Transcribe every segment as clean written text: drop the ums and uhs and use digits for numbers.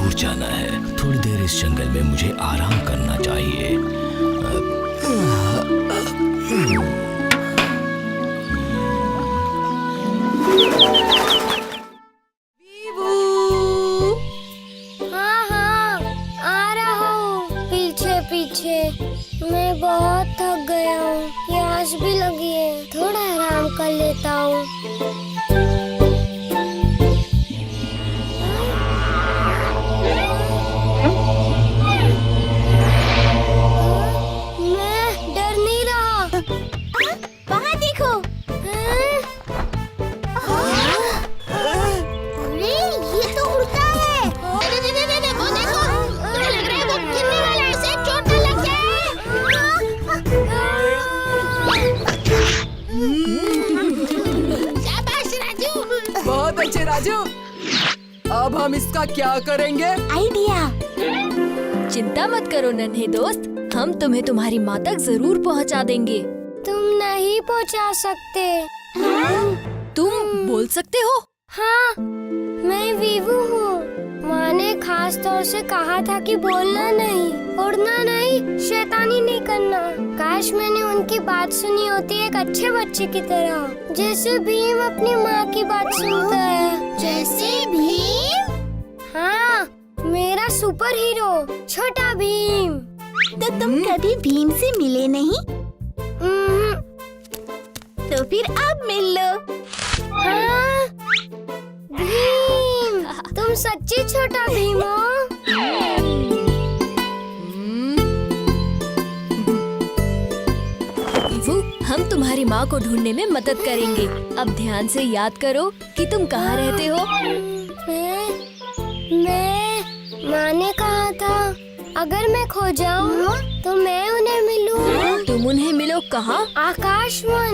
दूर जाना है। थोड़ी देर इस जंगल में मुझे आराम करना चाहिए। हाँ हाँ, आ रहा हूँ। पीछे पीछे। मैं बहुत थक गया हूँ, प्यास भी लगी है, थोड़ा आराम कर लेता हूँ। मैं डर नहीं रहा। वहाँ देखो। अरे ये तो उड़ता है। वो देखो, मुझे लग रहा है वो गिरने वाला है, उसे चोट न लग जाए। शाबाश राजू। बहुत अच्छे राजू। अब हम इसका क्या करेंगे? आइडिया। चिंता मत करो नन्हे दोस्त, हम तुम्हें तुम्हारी माँ तक जरूर पहुँचा देंगे। तुम नहीं पहुंचा सकते। तुम बोल सकते हो? हाँ, मैं वीवू हूँ। माँ ने खास तौर से कहा था कि बोलना नहीं, उड़ना नहीं, शैतानी नहीं करना। काश मैंने उनकी बात सुनी होती एक अच्छे बच्चे की तरह, जैसे भीम अपनी माँ की बात सुनता है। जैसे भीम? हाँ, मेरा सुपर हीरो छोटा भीम। तो तुम कभी भीम से मिले नहीं? तो फिर अब मिल लो। हाँ, भीम, तुम सच्ची छोटा भीम हो। वीवू, हम तुम्हारी माँ को ढूंढने में मदद करेंगे। अब ध्यान से याद करो कि तुम कहाँ रहते हो। माँ ने कहा था अगर मैं खो जाऊँ तो मैं उन्हें मिलूँ। तुम उन्हें मिलो कहाँ? आकाशवन।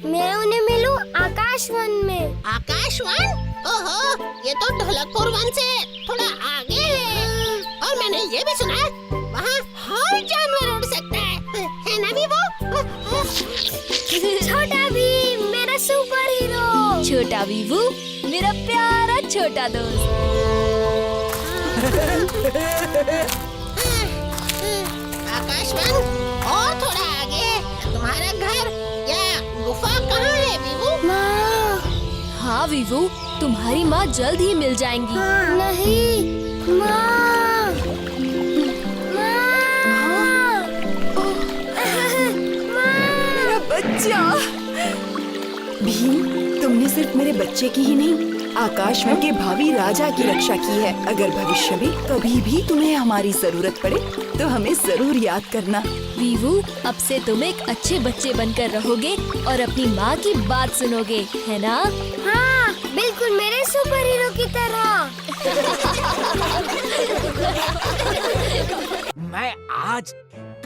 मैं उन्हें मिलूँ आकाशवन में। आकाशवन? ओहो, ये तो ढोलकपुर वन से थोड़ा आगे है। और मैंने ये भी सुना है वहाँ हर जानवर उड़ सकता है ना भी वो? छोटा भीम, मेरा सुपर हीरो। छोटा वीवू, मेरा प्यारा छोटा दोस्त। आकाशवन, और थोड़ा आगे तुम्हारा घर या गुफा कहाँ है वीवू? माँ। हाँ वीवू, तुम्हारी माँ जल्द ही मिल जाएंगी। नहीं, माँ। मेरा बच्चा। भीम, तुमने सिर्फ मेरे बच्चे की ही नहीं, आकाशवन के भावी राजा की रक्षा की है। अगर भविष्य में कभी भी तुम्हें हमारी जरूरत पड़े तो हमें जरूर याद करना। वीवू, अब से तुम एक अच्छे बच्चे बनकर रहोगे और अपनी माँ की बात सुनोगे, है ना? हाँ, बिल्कुल मेरे सुपर हीरो की तरह। मैं आज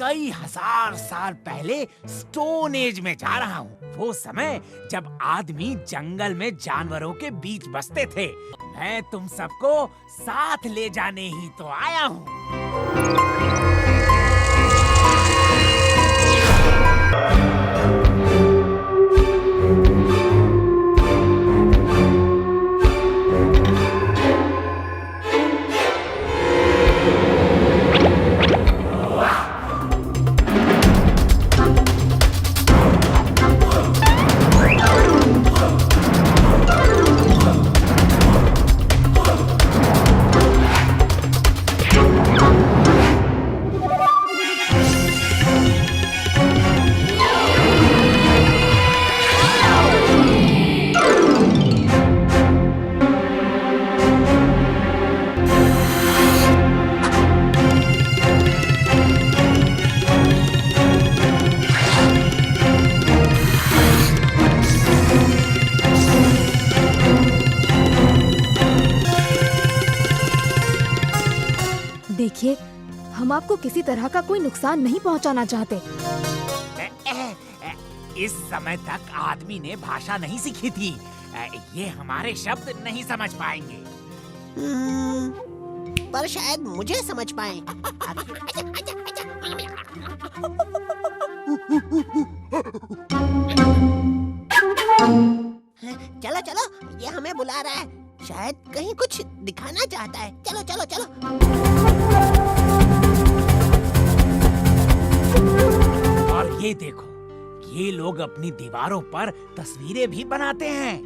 कई हजार साल पहले स्टोन एज में जा रहा हूँ। वो समय जब आदमी जंगल में जानवरों के बीच बसते थे। मैं तुम सबको साथ ले जाने ही तो आया हूँ। देखिए, हम आपको किसी तरह का कोई नुकसान नहीं पहुंचाना चाहते। इस समय तक आदमी ने भाषा नहीं सीखी थी। ये हमारे शब्द नहीं समझ पाएंगे। पर शायद मुझे समझ पाए। चलो चलो, ये हमें बुला रहा है। शायद कहीं कुछ दिखाना चाहता है। चलो चलो चलो। और ये देखो, ये लोग अपनी दीवारों पर तस्वीरें भी बनाते हैं।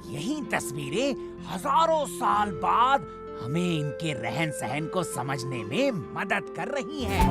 यही तस्वीरें हजारों साल बाद हमें इनके रहन सहन को समझने में मदद कर रही हैं।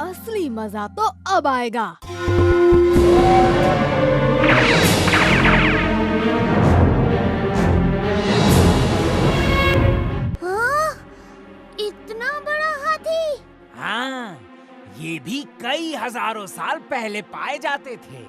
असली मजा तो अब आएगा। इतना बड़ा हाथी। हाँ, ये भी कई हजारों साल पहले पाए जाते थे।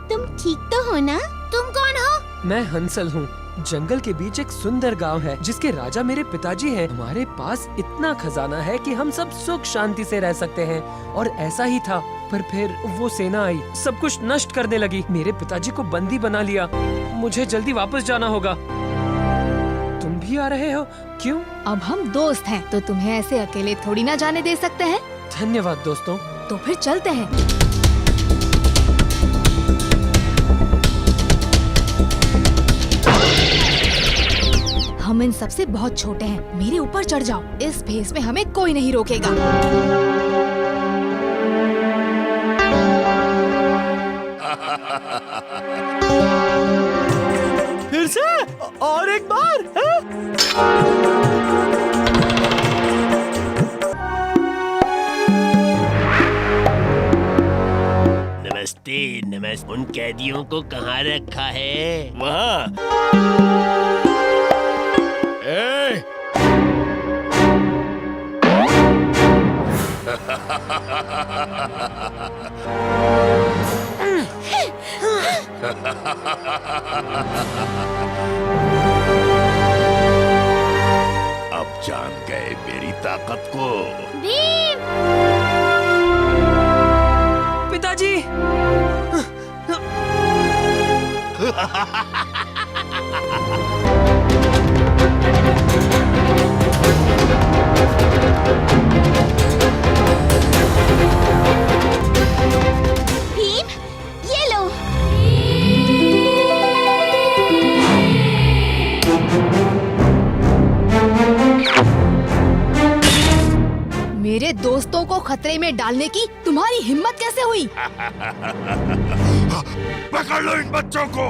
तुम ठीक तो हो ना? तुम कौन हो? मैं हंसल हूँ। जंगल के बीच एक सुंदर गांव है जिसके राजा मेरे पिताजी हैं। हमारे पास इतना खजाना है कि हम सब सुख शांति से रह सकते हैं। और ऐसा ही था, पर फिर वो सेना आई, सब कुछ नष्ट करने लगी। मेरे पिताजी को बंदी बना लिया। मुझे जल्दी वापस जाना होगा। तुम भी आ रहे हो? क्यों? अब हम दोस्त हैं, तो तुम्हें ऐसे अकेले थोड़ी ना जाने दे सकते हैं। धन्यवाद दोस्तों। तो फिर चलते हैं। हम इन सबसे बहुत छोटे हैं। मेरे ऊपर चढ़ जाओ। इस भेस में हमें कोई नहीं रोकेगा। फिर से और एक बार, हाँ? नमस्ते नमस्ते। उन कैदियों को कहाँ रखा है? वहाँ। अब जान गए मेरी ताकत को। भीम! पिताजी! भीम, ये लो। मेरे दोस्तों को खतरे में डालने की तुम्हारी हिम्मत कैसे हुई? पकड़ लो इन बच्चों को।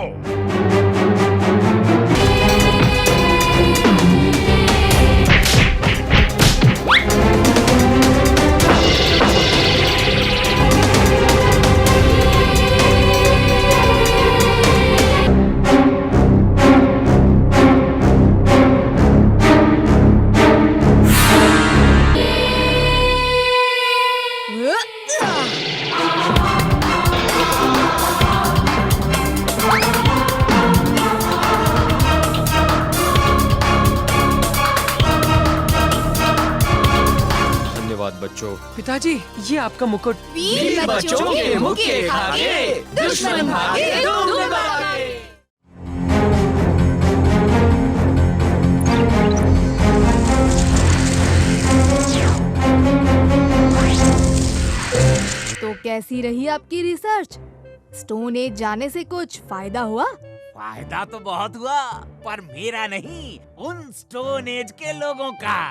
बच्चों। पिताजी, ये आपका मुकुट। वीर बच्चों के मुख के खाके, दुश्मन भागे, तुम भागे। कैसी रही आपकी रिसर्च? स्टोन एज जाने से कुछ फायदा हुआ? फायदा तो बहुत हुआ, पर मेरा नहीं, उन स्टोन एज के लोगों का।